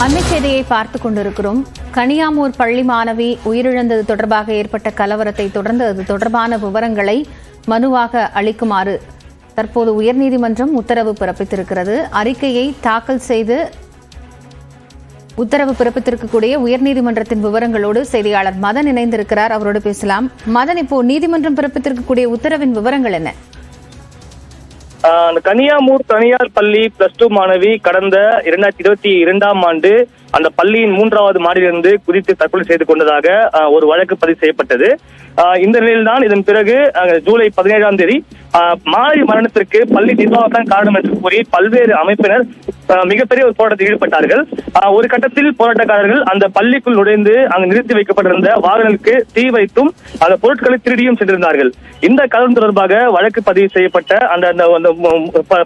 அண்மை செய்தியை பார்த்துக் கொண்டிருக்கிறோம். கனியாமூர் பள்ளி மாணவி உயிரிழந்தது தொடர்பாக ஏற்பட்ட கலவரத்தை தொடர்ந்து அது தொடர்பான விவரங்களை மனுவாக அளிக்குமாறு தற்போது உயர்நீதிமன்றம் உத்தரவு பிறப்பித்திருக்கிறது. அறிக்கையை தாக்கல் செய்து உத்தரவு பிறப்பித்திருக்கக்கூடிய உயர்நீதிமன்றத்தின் விவரங்களோடு செய்தியாளர் மதன் இணைந்திருக்கிறார். அவரோடு பேசலாம். மதன், இப்போ நீதிமன்றம் பிறப்பித்திருக்கக்கூடிய உத்தரவின் விவரங்கள் என்ன? கனியாமூர் தனியார் பள்ளி +2 மாணவி கடந்த 2022ஆம் ஆண்டு அந்த பள்ளியின் 3வது மாடியிலிருந்து குதித்து தற்கொலை செய்து கொண்டதாக ஒரு வழக்கு பதிவு செய்யப்பட்டது. இந்த நிலையில்தான் இதன் பிறகு ஜூலை 17ஆம் தேதி மாணவி மரணத்திற்கு பள்ளி நிர்வாகம் காரணம் என்று கூறி பல்வேறு அமைப்பினர் மிகப்பெரிய ஒரு போராட்டத்தில் ஈடுபட்டார்கள். ஒரு கட்டத்தில் போராட்டக்காரர்கள் அந்த பள்ளிக்குள் நுழைந்து அங்கு நிறுத்தி வைக்கப்பட்டிருந்த வாகனங்களுக்கு தீ வைத்தும் அந்த பொருட்களை திருடியும் சென்றிருந்தார்கள். இந்த கலவரம் தொடர்பாக வழக்கு பதிவு செய்யப்பட்ட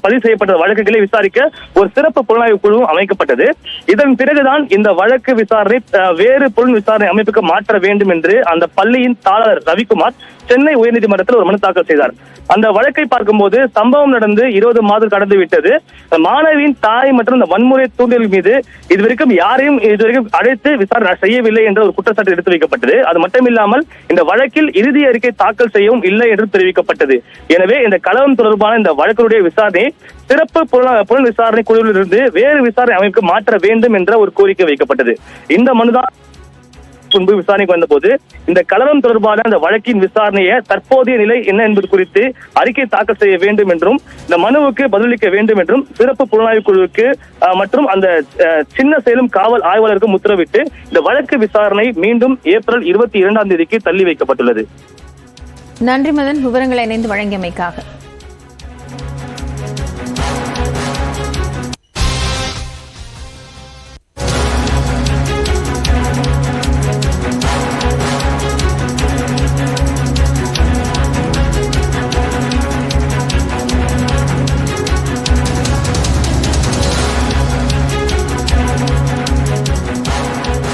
பதிவு செய்யப்பட்ட வழக்குகளை விசாரிக்க ஒரு சிறப்பு புலனாய்வு குழு அமைக்கப்பட்டது. இதன் பிறகுதான் இந்த வழக்கு விசாரணை வேறு புலன் விசாரணை அமைப்புக்கு மாற்ற வேண்டும் என்று அந்த பள்ளியின் தாளர் ரவிக்குமார் சென்னை உயர்நீதிமன்றத்தில் ஒரு மனு தாக்கல் செய்தார். அந்த வழக்கை பார்க்கும்போது சம்பவம் நடந்து 20 மாதம் கடந்து விட்டது. மாணவியின் தாய் மற்றும் இந்த வன்முறை தூண்டல் மீது இதுவரைக்கும் யாரையும் அழைத்து விசாரணை செய்யவில்லை என்ற ஒரு குற்றச்சாட்டு எடுத்து வைக்கப்பட்டது. அது மட்டுமில்லாமல் இந்த வழக்கில் இறுதி அறிக்கை தாக்கல் செய்யவும் இல்லை என்று தெரிவிக்கப்பட்டது. எனவே இந்த கலவரம் தொடர்பான இந்த வழக்கினுடைய விசாரணை சிறப்பு புலன் விசாரணை குழுவிலிருந்து வேறு விசாரணை அமைப்புக்கு மாற்ற வேண்டும் என்ற ஒரு கோரிக்கை வைக்கப்பட்டது. இந்த மனுதான் முன்பு விசாரணைக்கு வந்தபோது இந்த கலவரம் தொடர்பான அந்த வழக்கின் விசாரணையை தற்போதைய நிலை என்ன என்பது குறித்து அறிக்கை தாக்கல் செய்ய வேண்டும் என்றும் இந்த மனுவுக்கு பதிலளிக்க வேண்டும் என்றும் சிறப்பு புலனாய்வு குழுவுக்கு மற்றும் அந்த சின்ன சேலம் காவல் ஆய்வாளருக்கும் உத்தரவிட்டு இந்த வழக்கு விசாரணை மீண்டும் ஏப்ரல் 22ஆம் தேதிக்கு தள்ளி வைக்கப்பட்டுள்ளது. நன்றி மதன், விவரங்களை இணைந்து வழங்கியமைக்காக.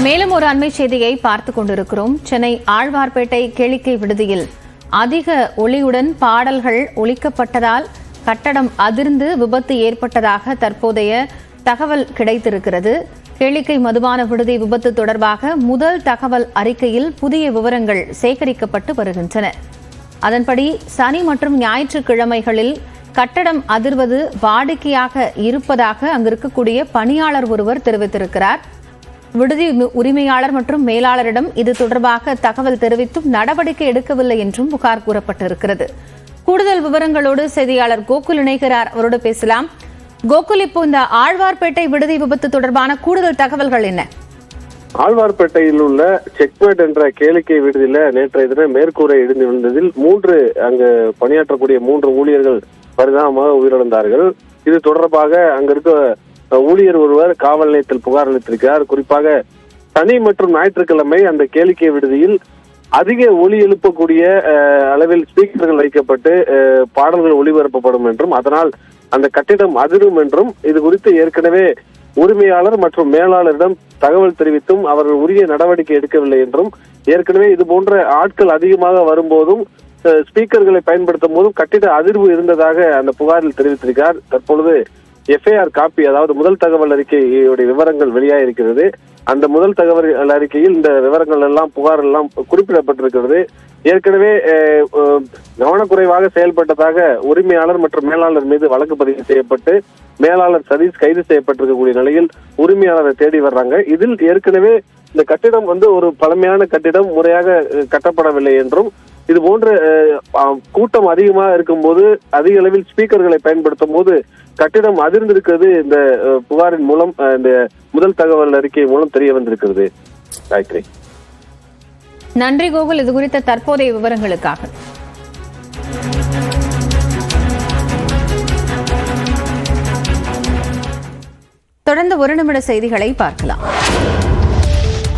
மேலும் ஒரு அண்மை செய்தியை பார்த்துக் கொண்டிருக்கிறோம். சென்னை ஆழ்வார்பேட்டை கேளிக்கை விடுதியில் அதிக ஒலியுடன் பாடல்கள் ஒலிக்கப்பட்டதால் கட்டடம் அதிர்ந்து விபத்து ஏற்பட்டதாக தற்போதைய தகவல் கிடைத்திருக்கிறது. கேளிக்கை மதுபான விடுதி விபத்து தொடர்பாக முதல் தகவல் அறிக்கையில் புதிய விவரங்கள் சேகரிக்கப்பட்டு வருகின்றன. அதன்படி சனி மற்றும் ஞாயிற்றுக்கிழமைகளில் கட்டடம் அதிர்வது வாடிக்கையாக இருப்பதாக அங்கிருக்கக்கூடிய பணியாளர் ஒருவர் தெரிவித்திருக்கிறார். விடுதி உரிமையாளர் மற்றும் மேலாளரிடம் இது தொடர்பாக தகவல் தெரிவித்தும் நடவடிக்கை எடுக்கவில்லை என்றும் புகார் கூறப்பட்டிருக்கிறது. கூடுதல் விவரங்களோடு செய்தியாளர் கோகுல் இணைகிறார். அவரோடு பேசலாம். கோகுல், இப்போ இந்த ஆழ்வார்பேட்டை விடுதி விபத்து தொடர்பான கூடுதல் தகவல்கள் என்ன? ஆழ்வார்பேட்டையில் உள்ள செக்மேட் என்ற கேளிக்கை விடுதியில நேற்றைய தினம் மேற்கூரை இடிந்து விழுந்ததில் அங்கு பணியாற்றக்கூடிய 3 ஊழியர்கள் பரிதாபமாக உயிரிழந்தார்கள். இது தொடர்பாக அங்க இருக்க ஊழியர் ஒருவர் காவல் நிலையத்தில் புகார் அளித்திருக்கிறார். குறிப்பாக சனி மற்றும் ஞாயிற்றுக்கிழமை அந்த கேளிக்கை விடுதியில் அதிக ஒலி எழுப்பக்கூடிய அளவில் ஸ்பீக்கர்கள் வைக்கப்பட்டு பாடல்கள் ஒளிபரப்பப்படும் என்றும் அதனால் அந்த கட்டிடம் அதிரும் என்றும் இது குறித்து ஏற்கனவே உரிமையாளர் மற்றும் மேலாளரிடம் தகவல் தெரிவித்தும் அவர்கள் உரிய நடவடிக்கை எடுக்கவில்லை என்றும் ஏற்கனவே இது போன்ற ஆட்கள் அதிகமாக வரும்போதும் ஸ்பீக்கர்களை பயன்படுத்தும் போதும் கட்டிட அதிர்வு இருந்ததாக அந்த புகாரில் தெரிவித்திருக்கிறார். தற்பொழுது FIR காப்பி, அதாவது முதல் தகவல் அறிக்கையுடைய விவரங்கள் வெளியாகிருக்கிறது. அந்த முதல் தகவல் அறிக்கையில் இந்த விவரங்கள் எல்லாம் புகார் எல்லாம் குறிப்பிடப்பட்டிருக்கிறது. ஏற்கனவே கவனக்குறைவாக செயல்பட்டதாக உரிமையாளர் மற்றும் மேலாளர் மீது வழக்கு பதிவு செய்யப்பட்டு மேலாளர் சதீஷ் கைது செய்யப்பட்டிருக்கக்கூடிய நிலையில் உரிமையாளரை தேடி வர்றாங்க. இதில் ஏற்கனவே இந்த கட்டிடம் ஒரு பழமையான கட்டிடம், முறையாக கட்டப்படவில்லை என்றும் இது போன்ற கூட்டம் அதிகமாக இருக்கும்போது அதிக அளவில் ஸ்பீக்கர்களை பயன்படுத்தும் போது கட்டிடம் அதிர்ந்திருக்கிறது இந்த புகாரின் மூலம், இந்த முதல் தகவல் அறிக்கை மூலம் தெரிய வந்திருக்கிறது. காயத்ரி, நன்றி கோகுல், இது குறித்த தற்போதைய விவரங்களுக்காக. தொடர்ந்து 1 நிமிட செய்திகளை பார்க்கலாம்.